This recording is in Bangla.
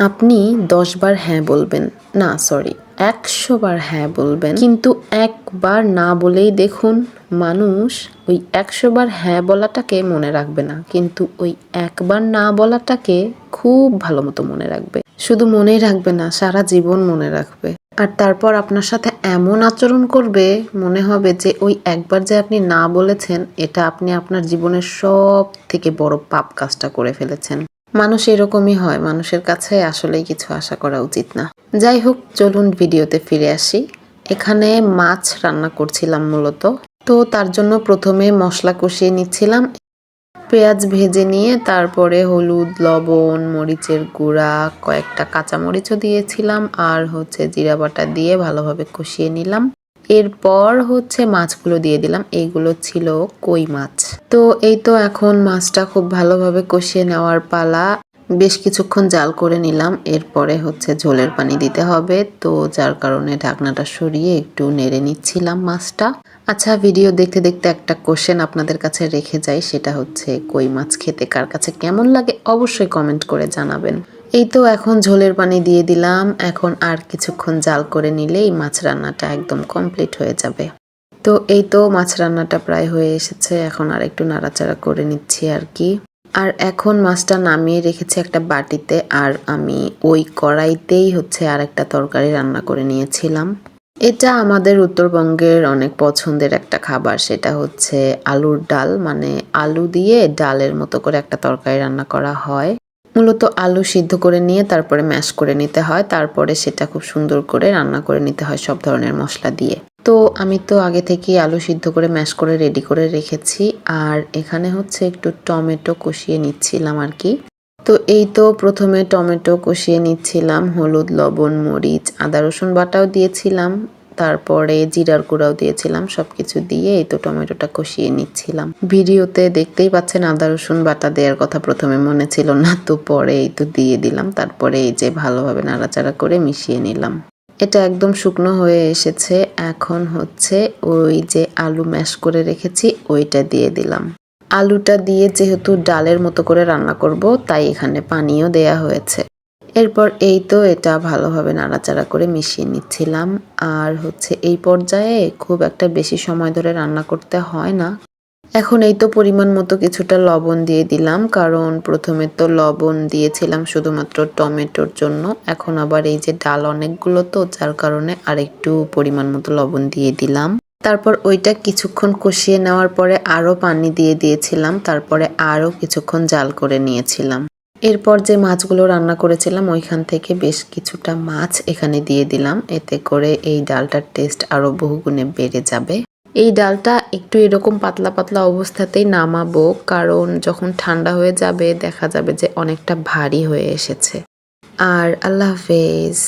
আপনি ১০ বার হ্যাঁ বলবেন, না সরি ১০০ বার হ্যাঁ বলবেন, কিন্তু একবার না বলেই দেখুন মানুষ ওই ১০০ বার হ্যাঁ বলাটাকে মনে রাখবে না, কিন্তু ওই একবার না বলাটাকে খুব ভালো মতো মনে রাখবে। শুধু মনেই রাখবে না, সারা জীবন মনে রাখবে। আর তারপর আপনার সাথে এমন আচরণ করবে, মনে হবে যে ওই একবার যে আপনি না বলেছেন, এটা আপনি আপনার জীবনের সবথেকে বড় পাপ কাজটা করে ফেলেছেন। মানুষ এরকমই হয়, মানুষের কাছে আসলেই কিছু আশা করা উচিত না। যাই হোক, চলুন ভিডিওতে ফিরে আসি। এখানে মাছ রান্না করছিলাম মূলত। তো তার জন্য প্রথমে মশলা কষিয়ে নিচ্ছিলাম। পেঁয়াজ ভেজে নিয়ে তারপরে হলুদ, লবণ, মরিচের গুঁড়া, কয়েকটা কাঁচামরিচও দিয়েছিলাম আর জিরা বাটা দিয়ে ভালোভাবে কষিয়ে নিলাম। এরপর মাছগুলো দিয়ে দিলাম। এইগুলো ছিল কই মাছ। তো এই তো এখন মাছটা খুব ভালোভাবে কষিয়ে নেওয়ার পালা। বেশ কিছুক্ষণ জাল করে নিলাম। এরপরে ঝোলের পানি দিতে হবে। তো যার কারণে ঢাকনাটা সরিয়ে একটু নেড়ে নিচ্ছিলাম মাছটা। আচ্ছা, ভিডিও দেখতে দেখতে একটা কোশ্চেন আপনাদের কাছে রেখে যাই, সেটা কই মাছ খেতে কার কাছে কেমন লাগে অবশ্যই কমেন্ট করে জানাবেন। এই তো এখন ঝোলের পানি দিয়ে দিলাম। এখন আর কিছুক্ষণ জাল করে নিলেই মাছ রান্নাটা একদম কমপ্লিট হয়ে যাবে। তো এই তো মাছ রান্নাটা প্রায় হয়ে এসেছে। এখন আর একটু নাড়াচাড়া করে নিচ্ছি আর কি। আর এখন মাছটা নামিয়ে রেখেছি একটা বাটিতে, আর আমি ওই কড়াইতেই আর একটা তরকারি রান্না করে নিয়েছিলাম। এটা আমাদের উত্তরবঙ্গের অনেক পছন্দের একটা খাবার, সেটা আলুর ডাল, মানে আলু দিয়ে ডালের মতো করে একটা তরকারি রান্না করা হয়। মূলত আলু সিদ্ধ করে নিয়ে তারপরে ম্যাশ করে নিতে হয়, তারপরে সেটা খুব সুন্দর করে রান্না করে নিতে হয় সব ধরনের মশলা দিয়ে। তো আমি তো আগে থেকেই আলু সিদ্ধ করে ম্যাশ করে রেডি করে রেখেছি, আর এখানে একটু টমেটো কষিয়ে নিচ্ছিলাম আর কি। তো এই তো প্রথমে টমেটো কষিয়ে নিচ্ছিলাম, হলুদ, লবণ, মরিচ, আদা রসুন বাটাও দিয়েছিলাম, তারপরে জিরার গুঁড়াও দিয়েছিলাম। সবকিছু দিয়ে এই তো টমেটোটা কষিয়ে নিচ্ছিলাম। ভিডিওতে দেখতেই পাচ্ছেন আদা রসুন বাটা দেওয়ার কথা প্রথমে মনে ছিল না, তো পরে এই তো দিয়ে দিলাম। তারপরে এই যে ভালোভাবে নাড়াচাড়া করে মিশিয়ে নিলাম। এটা একদম শুকনো হয়ে এসেছে। এখন ওই যে আলু ম্যাশ করে রেখেছি ওইটা দিয়ে দিলাম। আলুটা দিয়ে যেহেতু ডালের মতো করে রান্না করব, তাই এখানে পানিও দেয়া হয়েছে। এরপর এই তো এটা ভালোভাবে নাড়াচাড়া করে মিশিয়ে নিচ্ছিলাম। আর এই পর্যায়ে খুব একটা বেশি সময় ধরে রান্না করতে হয় না। এখন এই তো পরিমাণ মতো কিছুটা লবণ দিয়ে দিলাম, কারণ প্রথমে তো লবণ দিয়েছিলাম শুধুমাত্র টমেটোর জন্য। এখন আবার এই যে ডাল অনেকগুলো, তো যার কারণে আরেকটু পরিমাণ মতো লবণ দিয়ে দিলাম। তারপর ওইটা কিছুক্ষণ কষিয়ে নেওয়ার পরে আরও পানি দিয়ে দিয়েছিলাম, তারপরে আরও কিছুক্ষণ জাল করে নিয়েছিলাম। এরপর যে মাছগুলো রান্না করেছিলাম ওইখান থেকে বেশ কিছুটা মাছ এখানে দিয়ে দিলাম, এতে করে এই ডালটার টেস্ট আরও বহুগুণে বেড়ে যাবে। এই ডালটা একটু এরকম পাতলা পাতলা অবস্থাতেই নামাবো, কারণ যখন ঠান্ডা হয়ে যাবে দেখা যাবে যে অনেকটা ভারী হয়ে এসেছে। আর আল্লাহ হাফেজ।